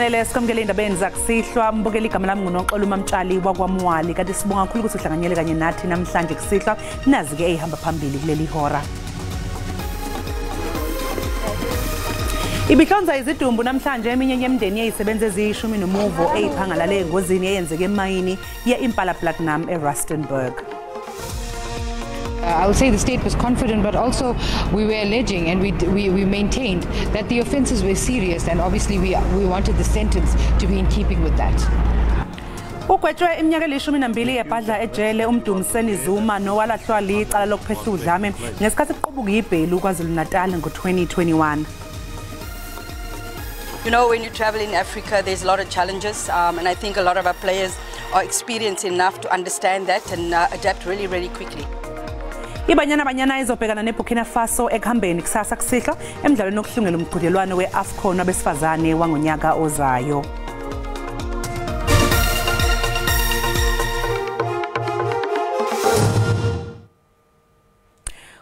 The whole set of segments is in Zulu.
Sibingelele sikomkele indabeni zakusihlwa mbukeli igama lami nguNoxolo uMamtshali wakwaMwali kanti sibonga kakhulu ukuthi uhlanganyele kanye nathi namhlanje kusihlwa nazi ke ehamba phambili kuleli hora. Ibihlonza izidumbu namhlanje eminye yemndeni eyisebenza ezishumi nomuvo eyiphangalale engozini eyenzeke emayini ye-Impala Platinum eRustenburg. I would say the state was confident, but also we were alleging and we maintained that the offences were serious, and obviously we wanted the sentence to be in keeping with that. Ugwetshwe iminyaka eli-12 yebhadla ejele umdumiseni Zuma nowalahlwa licala lokuphehla udlame ngesikhathi kuqubuka ibhelu KwaZulu-Natal ngo-2021. You know, when you travel in Africa, there's a lot of challenges, and I think a lot of our players are experienced enough to understand that and adapt really, really quickly. Ibanyana izobhekana neBurkina Faso ekuhambeni kusasa kusihlwa emidlalweni wokuhlungela umqhudelwano we-AFCON wabesifazane wangonyaka ozayo.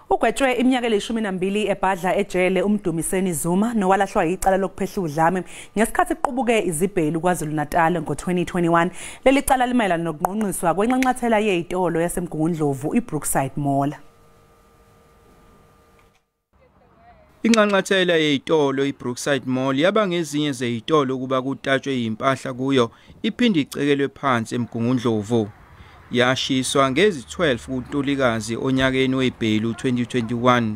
Ugwetshwe iminyaka eli-12 ebhadla ejele umdumiseni Zuma nowalahlwa icala lokuphehla udlame ngesikhathi kuqubuke izibhelu KwaZulu-Natal ngo-2021. Leli cala limayelana nokunqunqiswa kwenxanxathela yezitolo yaseMgungundlovu iBrookside Mall. Inxanxathela yezitolo iBrookside Mall yaba ngezinye zezitolo kuba kutatshwe impahla kuyo iphinde icekelwe phansi eMgungundlovu. Yashiswa ngezi-12 kuNtulikazi onyakeni webhelu 2021.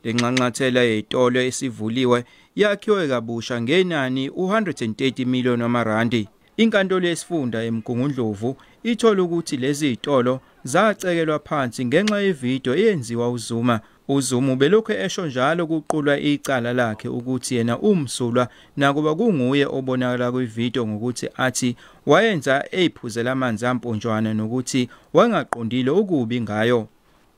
Le nxanxathela yezitolo esivuliwe yakhiwe kabusha ngenani u130 million wamarandi. Inkantolo yesifunda eMgungundlovu ithola ukuthi lezi zitolo zacekelwa phansi ngenxa yevideo eyenziwa uZuma. uZuma ubelokhu esho njalo kuqulwa icala lakhe ukuthi yena umsulwa nakuba kunguye obonakala kwivideo ngokuthi athi wayenza eyiphuzela amanzi amponjwana nokuthi wangaqondile ukubi ngayo.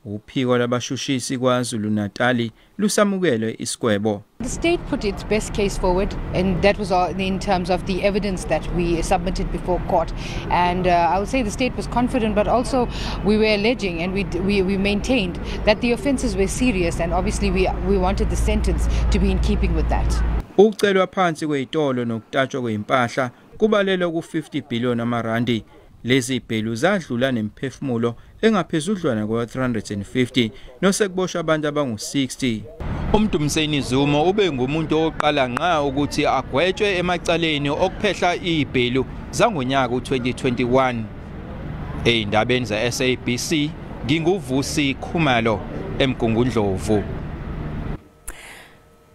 Uphiko labashushisi KwaZulu-Natal lusamukele isigwebo. The state put its best case forward, and that was in terms of the evidence that we submitted before court. And I would say the state was confident, but also we were alleging and we maintained that the offences were serious, and obviously we wanted the sentence to be in keeping with that. Ukucelwa phansi kwezitolo nokutatshwa kwempahla kubalelwe ku50 billion amarandi. Lezi bhelu zadlula nemphefumulo engaphezudlwana kwa350 nosekuboshwa abantu abangu60. Umdumiseni Zuma ube ngumuntu oqala nqa ukuthi agwetshwe emacaleni okuphehla ibhelu zangonyaka u2021. Eyindabeni zeSABC nginguvusi Khumalo eMgungundlovu.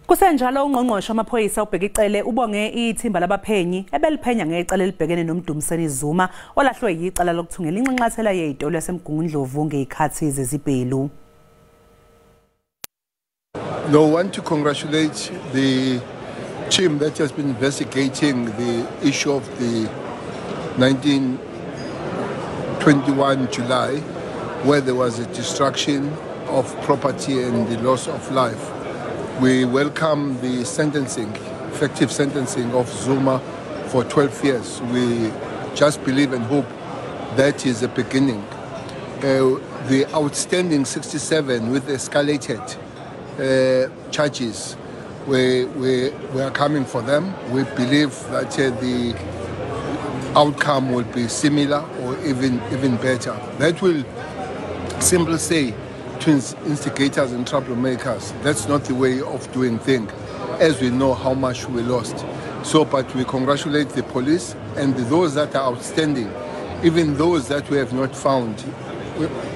Kusenjalo ungqongqoshe wamaphoyisa ubheka icele ubonge ithimba labaphenyi ebeliphenya ngecala elibhekene nomdumiseni Zuma olahlwe yicala lokuthungela inxanxathela yezitolo yaseMgungundlovu ngezikhathi zezibhelu. No, I want to congratulate the team that has been investigating the issue of the 1921 July, where there was a destruction of property and the loss of life. We welcome the sentencing, effective sentencing of Zuma for 12 years. We just believe and hope that is a beginning. The outstanding 67 with escalated charges, we are coming for them. We believe that the outcome will be similar or even better. That will simply say to instigators and troublemakers, that's not the way of doing things, as we know how much we lost. So, but we congratulate the police and those that are outstanding, even those that we have not found.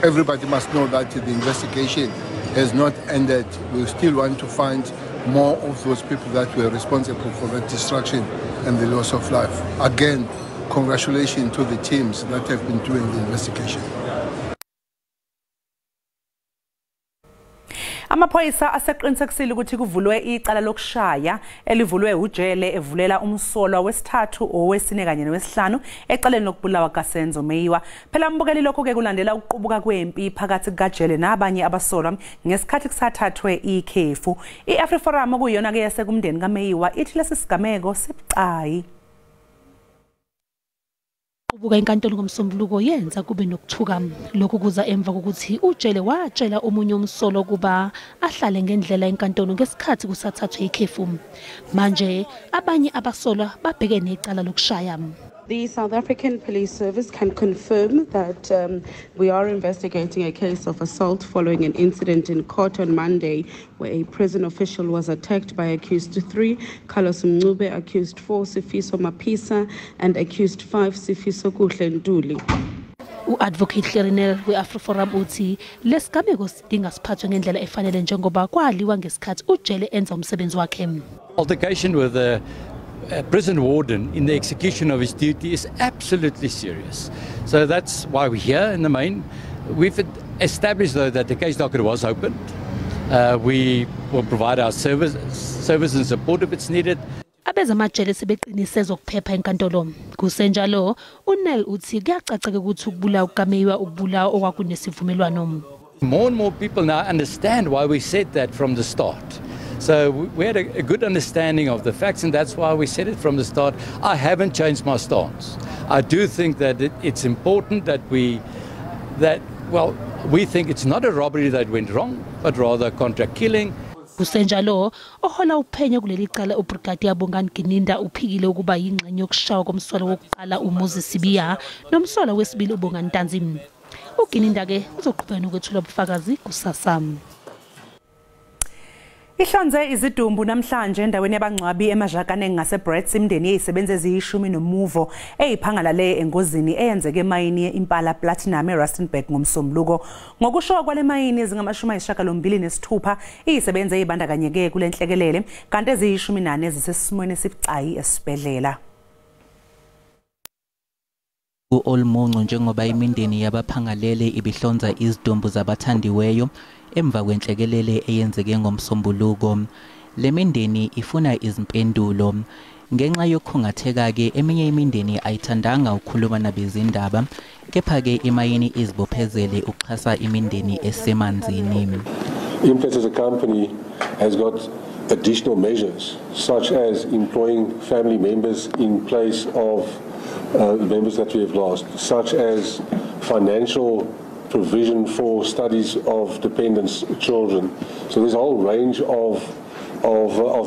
Everybody must know that the investigation has not ended. We still want to find more of those people that were responsible for the destruction and the loss of life. Again, congratulations to the teams that have been doing the investigation. Amaphoyisa aseqinisekisile ukuthi kuvulwe icala lokushaya elivulwe ujele evulela umsolwa wesithathu owesine kanye nowesihlanu ecaleni lokubulawa kaSenzo Meyiwa. Phela mbukeli lokho ke kulandela ukuqubuka kwempi phakathi kukaJele nabanye abasolwa ngesikhathi kusathathwe ikhefu. iAfriforum okuyona ke yasekumndeni kaMeyiwa ithi lesi sigameko sibucayi. Ukubuka inkantolo ngomsombuluko yenza kube nokuthuka lokhu kuza emva kokuthi ujele watshela omunye umsolo kuba ahlale ngendlela enkantolo ngesikhathi kusathathwe ikhefu. Manje abanye abasolwa babheke necala lokushaya. The South African Police Service can confirm that we are investigating a case of assault following an incident in court on Monday where a prison official was attacked by accused 3, Carlos Mncube, accused 4, Sifiso Mapisa, and accused 5, Sifiso Kuhlentuli. U-Advocate Hlerenel we-AfriForum uthi lesigameko sidinga siphathwe ngendlela efanele njengoba kwaliwa ngesikhathi ujele enza umsebenzi wakhe. Altercation with the prison warden in the execution of his duty is absolutely serious. So that's why we're here in the main. We've established, though, that the case docket was opened. We will provide our service and support if it's needed. Abeza amajele sebeqinise zokuphepha enkantolo. Kusenjalo, uNel uthi kuyacaca ukuthi ukubulawa kukameyiwa ukubulawa okwakunesivumelwano. More and more people now understand why we said that from the start. So we had a good understanding of the facts, and that's why we said it from the start. I haven't changed my stance. I do think that it's important that we think it's not a robbery that went wrong, but rather a contract killing. Kusenjalo, ohola uphenyo kuleli cala uBrigadier Bongani Gininda uphikile ukuba yingxenye yokushawa komsolo wokuqala uMoses Sibiya nomsolo wesibili uBongani Ntanzi. uGininda ke uzoqhubeka nokwethula ubufakazi kusasa. Ihlonze izidumbu namhlanje endaweni yabangcwabi emaJakaneng ngaseBrits imndeni eyisebenza eziyishumi nomuvo eyiphangalale engozini eyenzeke emayini yeImpala Platinum eRustenburg ngomsombuluko. Ngokusho kwale mayini ezingama-86 iyisebenza eyibandakanyeke kule nhlekelele kanti eziyishumi-4 ezisesimweni esibucayi esibhedlela. Olmonco njengoba imindeni yabaphangalele ibihlonza izidumbu zabathandiweyo emva kwenhlekelele eyenzeke ngomsombuluko. Le mindeni ifuna izimpendulo ngenxa yokukhungatheka ke eminye imindeni ayithandanga ukukhuluma nabezindaba kepha ke imayini izibophezele ukuxhasa imindeni esemanzini. Implats as a company has got additional measures such as employing family members in place of members that we have lost, such as financial provision for studies of dependents' children. So there's a whole range of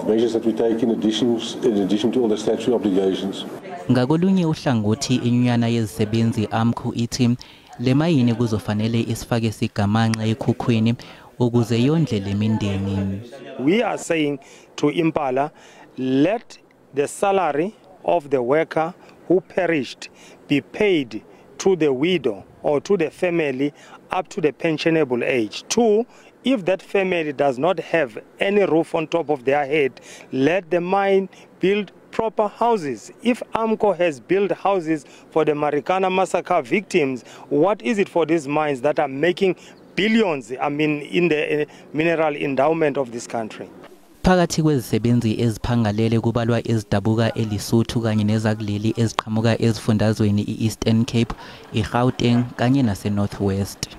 measures that we take in addition to all the statutory obligations. Ngakolunye uhlangothi inyunyana yezisebenzi AMCU ithi le mayini kuzofanele isifake sigamanxa ekhukhwini ukuze yondle le mindeni. We are saying to Impala, let the salary of the worker who perished be paid to the widow or to the family up to the pensionable age. 2, if that family does not have any roof on top of their head, let the mine build proper houses. If AMCO has built houses for the Marikana massacre victims, what is it for these mines that are making billions, in the mineral endowment of this country? Phakathi kwezisebenzi eziphangalele kubalwa ezidabuka eLesotho kanye nezakuleli eziqhamuka ezifundazweni iEastern Cape, iGauteng kanye naseNorthwest.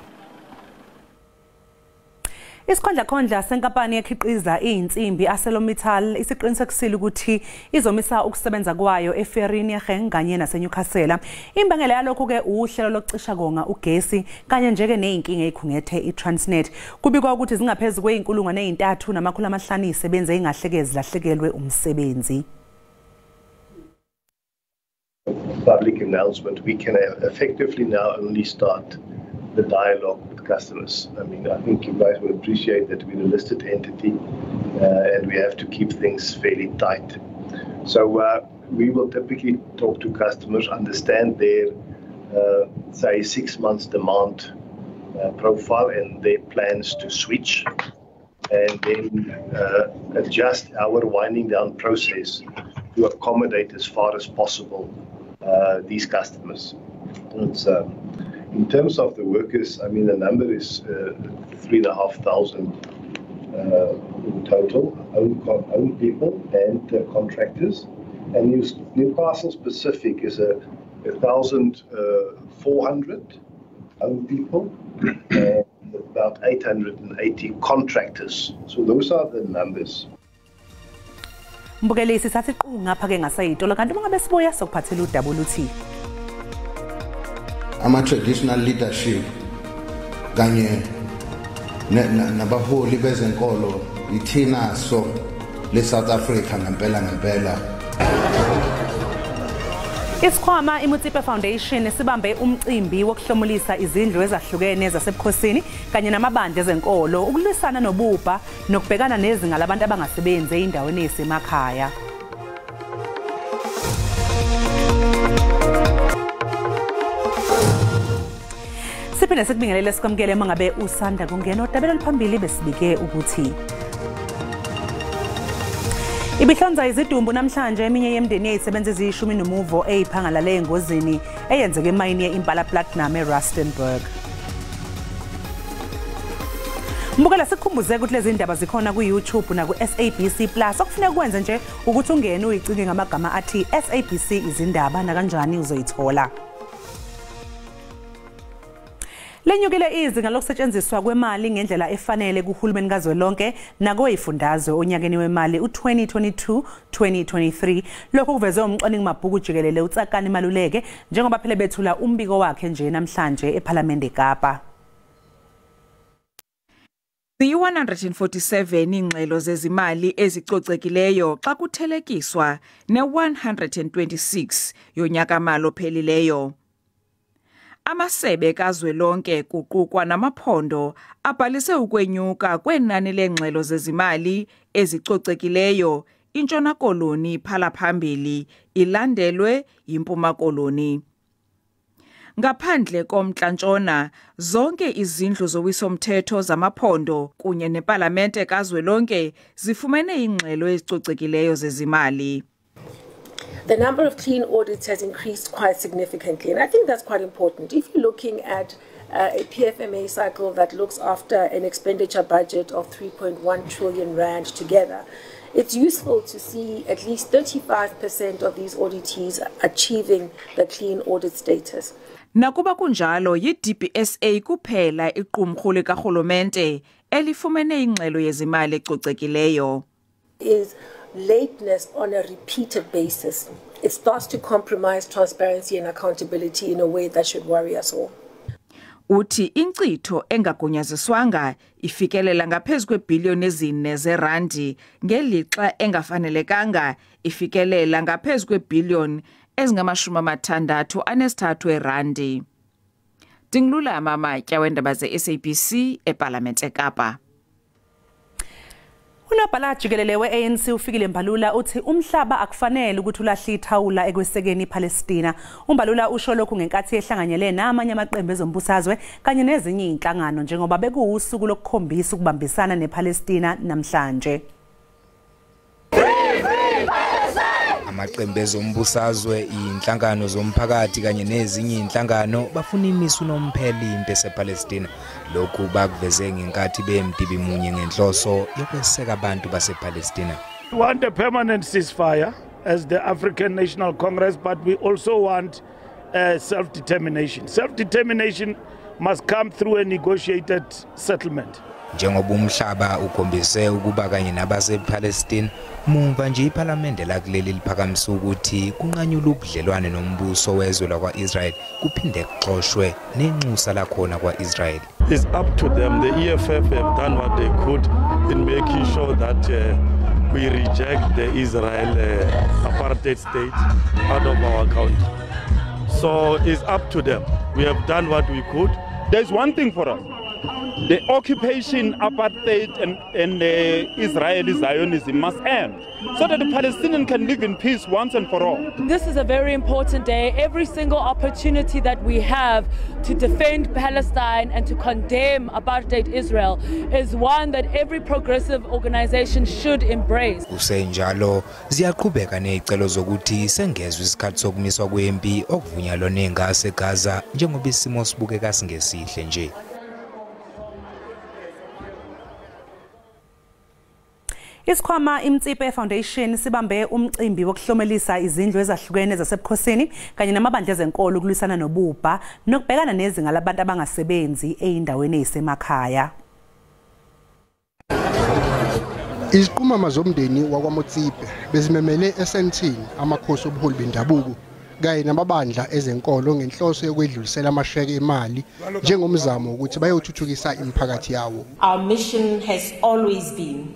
Isikhondla senkampani ekhiqiza izinsimbi ArcelorMittal isiqinisekisile ukuthi izomisa ukusebenza kwayo eFerrierenberg kanye naseNewcastle. Imbangela yalokho ke uhlelo lokucisha konga ugesi kanye njeke nezinkinga ezikhungethe iTransnet. Kubikwa ukuthi zingaphezulu kwe3,500 isebenze ingahlekezi lahlekelwe umsebenzi. Public announcement, we can effectively now only start the dialogue with customers. I think you guys will appreciate that we're a listed entity and we have to keep things fairly tight. So we will typically talk to customers, understand their, say, 6 months demand profile and their plans to switch, and then adjust our winding down process to accommodate as far as possible these customers. In terms of the workers, the number is 3,500 in total, own people and contractors. And Newcastle specific is 1,400 own people and about 880 contractors. So those are the numbers. Mbukeli sisathe qhu ngapha ke ngasayitolo kanti mangabe sibuya sokuphathela uWT. ama-traditional leadership kanye nabaholi bezenkolo ithina so le-South Africa ngempela. Isikhwama iMutsipe Foundation sibambe umcimbi wokuhlomulisa izindlu ezahlukene zasebukhosini kanye namabandla ezenkolo ukulwisana nobubha nokubhekana nezinga labantu abangasebenzi endaweni yasemakhaya. Siphinde sikubingelele sikwamukele mangabe usanda kungena odabelo liphambili besibike ukuthi ibihlonza izidumbu namhlanje eminye yemndeni eyisebenza ezishumi nomuvo eyiphangalale engozini eyenzeke emayini ye-Impala Platinum eRustenburg. Mbukela sikhumbuze ukuthi lezi ndaba zikhona ku-YouTube na ku-SABC Plus. Okufuneka kwenze nje ukuthi ungene uyicinge ngamagama athi SABC Izindaba na kanjani uzoyithola. Lenyukile izinga lokusetshenziswa kwemali ngendlela efanele kuhulumeni kazwelonke nakoyifundazwe onyakeni wemali u-2022-2023. Lokho kuvezwe umcwaningi mabhuku jikelele uTsakani Maluleke njengoba phela bethula umbiko wakhe nje namhlanje ePhalamende eKapa. Ziyi-147 ingxelo zezimali ezicocekileyo xa kuthelekiswa ne-126 yonyakamali ophelileyo. Amasebe kazwelonke kuqukwa namaphondo abhalise ukwenyuka kwenani lengxelo zezimali ezicocekileyo iNtshona Koloni phala phambili ilandelwe yiMpuma Koloni. Ngaphandle komntla-ntshona zonke izindlu zowisomthetho zamaphondo kunye nePalamente kazwelonke zifumene ingxelo ezicocekileyo zezimali. The number of clean audits has increased quite significantly, and I think that's quite important. If you're looking at a PFMA cycle that looks after an expenditure budget of 3.1 trillion rand together, it's useful to see at least 35% of these auditees achieving the clean audit status. Nakuba kunjalo yi-DBSA kuphela iqumrhu likarhulumente elifumene ingxelo yezimali ecocekileyo. Is lateness on a repeated basis. It starts to compromise transparency and accountability in a way that should worry us all. Uthi inkcitho engagunyaziswanga ifikelela ngaphezulu kweebhiliyoni ezine zerandi ngelixa engafanelekanga ifikelela ngaphezulu kweebhiliyoni ezingama-63 erandi. Dinglula Mamatya wendaba ze-SABC eParlamente eKapa. Unobhala jikelele we-ANC ufikile Mbalula uthi umhlaba akufanele ukuthi ulahle ithawula ekwesekeni iPalestina. uMbalula usho lokhu ngenkathi ehlanganyele namanye amaqembu ezombusazwe kanye nezinye inhlangano njengoba bekuwusuku lokukhombisa ukubambisana nePalestina namhlanje. Amaqembu ezombusazwe, inhlangano zomphakathi kanye nezinye inhlangano bafuna imisu nompheli impi esePalestina. Lokhu bakuveze ngenkathi bemdibi munye ngenhloso yokweseka abantu basePalestina. We want a permanent ceasefire as the African National Congress, but we also want self-determination. Self-determination must come through a negotiated settlement. Njengoba umhlaba ukhombise ukuba kanye nabasePalestina mumva nje iPhalamende lakuleli liphakamisa ukuthi kunqanyula ubudlelwane nombuso wezwe lakwa-Israel kuphinde kuxoshwe nenxusa lakhona kwa-Israel. It's up to them. The EFF have done what they could in making sure that we reject the Israel apartheid state out of our country. So it's up to them. We have done what we could. There's one thing for us. The occupation, apartheid, and Israeli Zionism must end so that the Palestinians can live in peace once and for all. This is a very important day. Every single opportunity that we have to defend Palestine and to condemn apartheid Israel is one that every progressive organization should embrace. Kusenjalo ziyaqhubeka nezicelo zokuthi sengezwe isikhathi sokumiswa kwempi okuvunyalwa nengase eGaza njengoba isimo sibukeka singesihle nje. Isikhwama iMutsipe Foundation sibambe umcimbi wokuhlomelisa izindlu ezahlukene zasebukhosini kanye namabandla ezenkolo ukulwisana nobubha nokubhekana nezinga labantu abangasebenzi eindaweni ezisemakhaya. Iziqhumama zomndeni wakwaMutsipe bezimemele eSentini amakhosi obuholi bendabuko kanye namabandla ezenkolo ngenhloso yokwedlulisela amasheke emali njengomzamo ukuthi bayothuthukisa imiphakathi yawo. Our mission has always been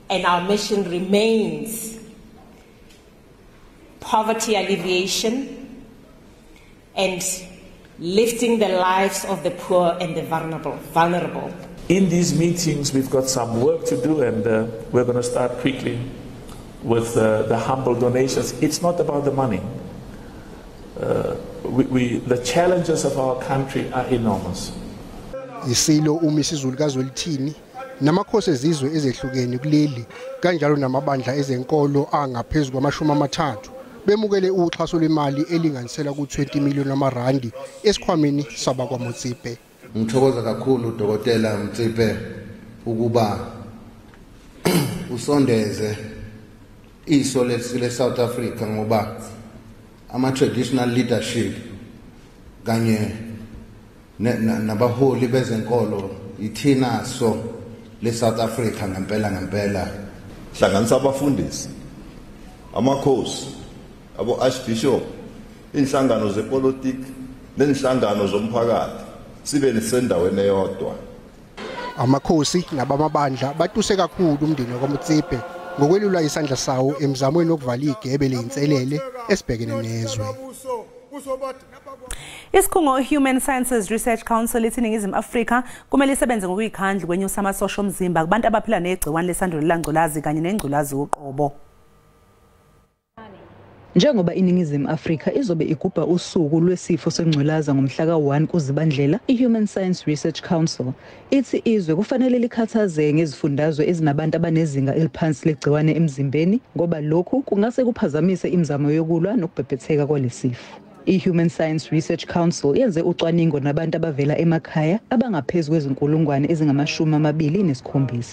and our mission remains poverty alleviation and lifting the lives of the poor and the vulnerable. In these meetings, we've got some work to do, and we're going to start quickly with the humble donations. It's not about the money. The challenges of our country are enormous. Isilo uMisizulu kaZwelithini namakhosi ezizwe ezehlukene kuleli kanjalo namabandla ezenkolo angaphezulu kwama-30 bemukele uxhaso lwemali elinganisela ku-20 million amarandi esikhwameni sabakwaMotsipe. Ngithokoza kakhulu Dr. Motsipe ukuba usondeze iso le South Africa ngoba ama-traditional leadership kanye nabaholi bezenkolo ithina so le South Africa ngempela hlanganisa abafundisi amakhosi abo-archbishop inhlangano zepolitiki nenhlangano zomphakathi sibe nisendaweni eyodwa. Amakhosi nabamabandla batuse kakhulu umndeni wakwaMotsipe ngokwelula isandla sawo emzamweni wokuvala igebe leyinselele esibhekene nezwe. Isikhungo Human Sciences Research Council eNingizimu Afrika kumele isebenze ngokuyikhandla kwenyusa amasosha omzimba kubantu abaphila negciwane lesandulela ngculazi kanye nengculazi uqobo. Njengoba iNingizimu Afrika izobe igubha usuku lwesifo sengculaza ngomhla ka-1 kuZibandlela, iHuman Science Research Council ithi izwe kufanele likhathazeke ngezifundazwe ezinabantu abanezinga eliphansi legciwane emzimbeni ngoba lokhu kungase kuphazamise imizamo yokulwa nokubhebhetheka kwalesifo. iHuman Science Research Council yenze ucwaningo nabantu abavela emakhaya abangaphezulu kwezinkulungwane ezingama-27.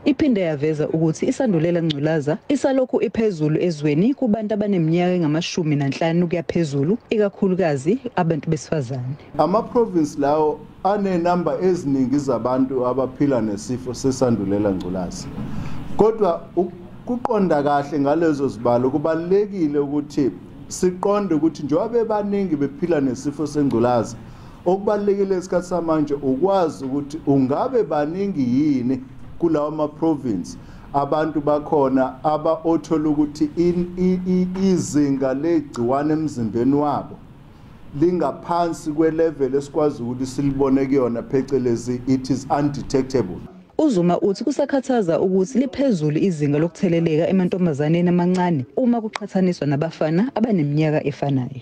Iphinde yaveza ukuthi isandulela ngculaza isalokhu iphezulu ezweni kubantu abaneminyaka engama-15 kuya phezulu, ikakhulukazi abantu besifazane. Ama-province lawo anenamba eziningi zabantu abaphila nesifo sesandulela ngculaza. Kodwa ukuqonda kahle ngalezo zibalo kubalekile ukuthi siqonde ukuthi njengoba bebaningi bephila nesifo sengculaza, okubalekile esikhathi samanje ukwazi ukuthi ungabe baningi yini kulawa ama-province abantu bakhona othola ukuthi izinga legciwane emzimbeni wabo lingaphansi kwelevel esikwazi ukuthi silibone kuyona phecelezi it is undetectable. Uzuma uthi kusakhathaza ukuthi liphezulu izinga lokutheleleka emantombazaneni amancane uma kuqhathaniswa nabafana abaneminyaka efanayo.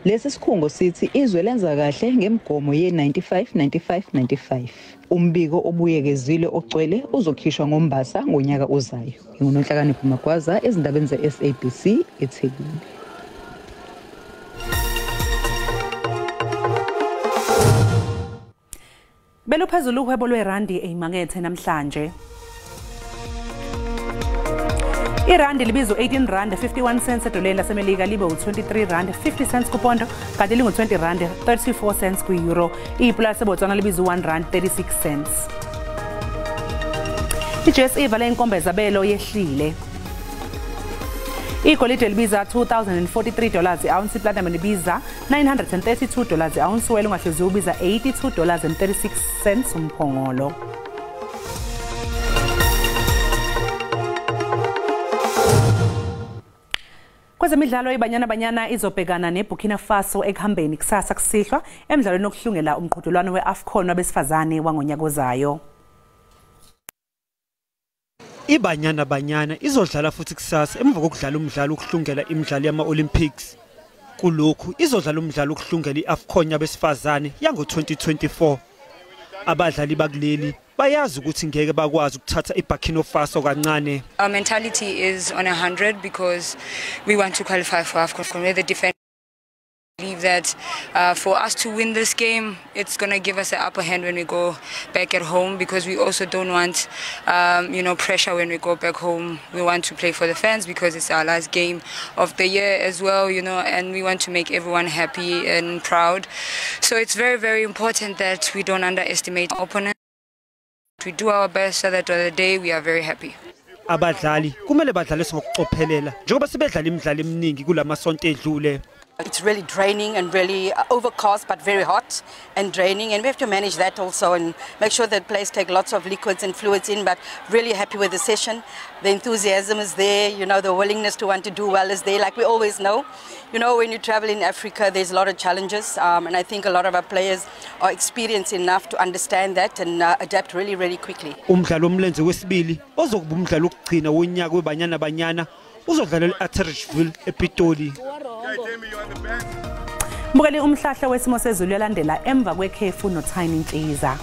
Lesi sikhungo sithi izwe lenza kahle ngemigomo ye-95-95-95. Umbiko obuyekezile ogcwele uzokhishwa ngoMbasa ngonyaka ozayo. NguNonhlakanipho Magwaza, ezindabeni ze-SABC eThekwini. Beluphezulu uhwebo lwerandi eyimakethe namhlanje. Irandi libizwa 18 rand 51 cents edoleni lasemelika libe u23 rand 50 cents kupondo kanti lingu 20 rand 34 cents ku-euro. Ipulo laseBotswana libizwa 1 rand 36 cents. I-JSE ivale inkombezabelo yehlile. Igolide libiza $2,043 i-ounce, iplatinum libiza $932 i-ounce, oil ungahluziwe ubiza $82.36 umphongolo. Kwezemidlalo iBanyana Banyana izobhekana neBurkina Faso ekuhambeni kusasa kusihlwa emidlalweni okuhlungela umqhudelwano we-AFCON wabesifazane wangonyaka ozayo. iBanyana Banyana izodlala futhi kusasa emva kokudlala umdlalo ukuhlungela imidlalo yama-Olympics. Kulokhu izodlala umdlalo ukuhlungela i-AFCON yabesifazane yango-2024. Abadlali bakuleli bayazi ukuthi ngeke bakwazi ukuthatha iBurkina Faso kancane. Our mentality is on 100 because we want to qualify for AFCON. We're the defense. I believe that for us to win this game, it's going to give us an upper hand when we go back at home, because we also don't want pressure when we go back home. We want to play for the fans because it's our last game of the year as well, and we want to make everyone happy and proud. So it's very, very important that we don't underestimate our opponents. We do our best so that on the day we are very happy. Abadlali kumele badlale ngokucophelela njengoba sebedlala imidlalo eminingi kulamasonto edlule. It's really draining and really overcast, but very hot and draining, and we have to manage that also and make sure that players take lots of liquids and fluids in, but really happy with the session. The enthusiasm is there, you know, the willingness to want to do well is there, like we always know. You know, when you travel in Africa, there's a lot of challenges, and I think a lot of our players are experienced enough to understand that and adapt really, really quickly. Umdlalo omlenze wesibili ozokuba umdlalo wokugcina wonyaka weBanyana Banyana uzodlalela eAtteridgeville ePitoli. Mbukeli umhlahla wesimo sezulu yalandela emva kwekhefu noThini Ntshiza.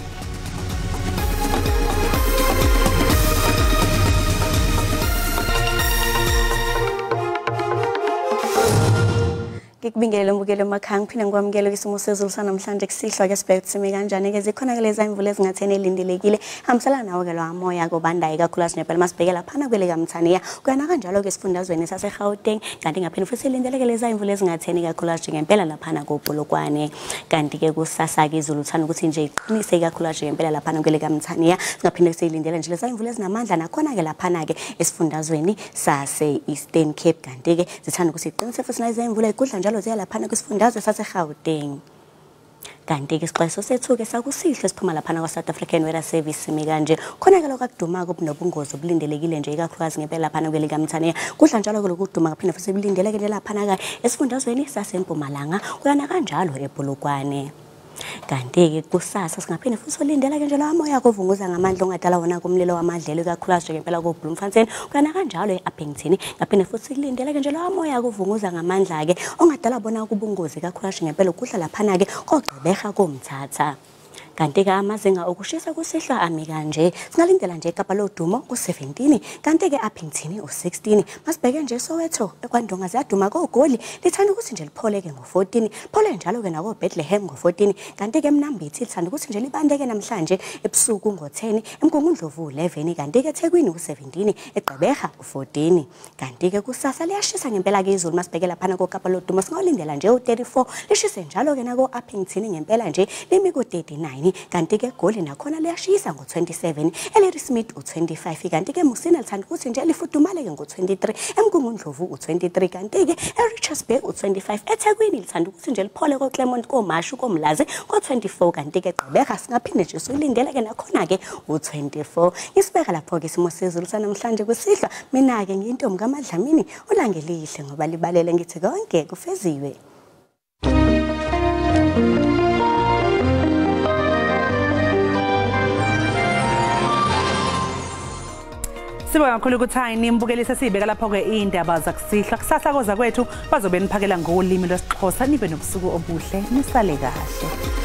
Ngikubingelele mbukele emakhaya ngiphinde ngikwamukele kwisimo sezulu sanamhlanje kusihlwa ke sibheke sime kanjani ke zikhona ke lezi imvula ezingathene elindelekile hamsela nawo ke lo moya kobandayi kakhulu sinebhela masibheke laphana kwele kaMthaniya kuyana kanjalo ke sifundazweni saseGauteng kanti ngaphinde futhi silindeleke lezi imvula ezingathene kakhulu ngempela laphana koPolokwane kanti ke kusasa ke izulu uthanda ukuthi nje iqinise kakhulu ngempela laphana kwele kaMthaniya singaphinde silindele nje lezi imvula ezinamandla nakhona ke laphana ke esifundazweni sase Eastern Cape kanti ke zithanda ukuthi iqinise futhi lezi imvula igudla njalo laphana kwisifundazwe saseGauteng kanti ke isixwayiso sethu ke sakusihle siphuma laphana kwaSouth African Weather Service simi kanje khona ke lokuduma kubunobungozi obulindelekile nje ikakhulukazi ngempela laphana kwele kaMthaniya kudla njalo ke lokuduma ngaphinde futhi kulindeleke laphana ke esifundazweni saseMpumalanga kuyana kanjalo ePolokwane kanti ke kusasa singaphinde futhi solindela ke nje lawa moya kovunguza ngamandla ongadala wona kumlilo wamadlelo ikakhulukazi ngempela koBloemfontein kuyana kanjalo eAppington ngaphinde futhi silindela ke nje lawa moya kovunguza ngamandla ke ongadala bona kubungozi ikakhulukazi ngempela ukudla laphana ke kogcibeka komthatha kanti ke amazinga okushisa kusihlwa ami kanje singalindela nje eKapa lodumo ku17 kanti ke eAppington u16 masibheke nje Soweto eKwandonga ziyaduma koGoli lithanda ukuthi nje liphole ke ngo14 phole njalo ke nako Bethlehem ngo14 kanti ke eMnambithi lithanda ukuthi nje libandeke namhlanje ebusuku ngo10 eMgungundlovu 11 kanti ke eThekwini u17 eGqeberha u14 kanti ke kusasa liyashisa ngempela ke izulu masibheke laphana koKapa lodumo singalindela nje u34 lishise njalo ke nako eAppington ngempela nje limi ku39 kanti ke Goli nakhona liyashisa ngo27 eLarismith u25 kanti ke Musina lithanda ukuthi nje lifudumale ke ngo23 eMgungundlovu u23 kanti ke eRichards Bay u25 eThekwini lithanda ukuthi nje liphole koClermont koMashu koMlazi ko24 kanti ke Gqeberha singaphinde nje silindele ke nakhona ke u24 isibeka lapho ke isimo sezulu sanamhlanje kusihlwa mina ke ngiyintombi kaMadlamini ulangelihle ngoba libalele ngithi konke kufeziwe. Sibonga kakhulu kuThini imbukelisa sibeka lapho ke indaba zakusihlwa kusasa koza kwethu bazobe niphakela ngolimi lwesiXhosa nibe nobusuku obuhle nisale kahle.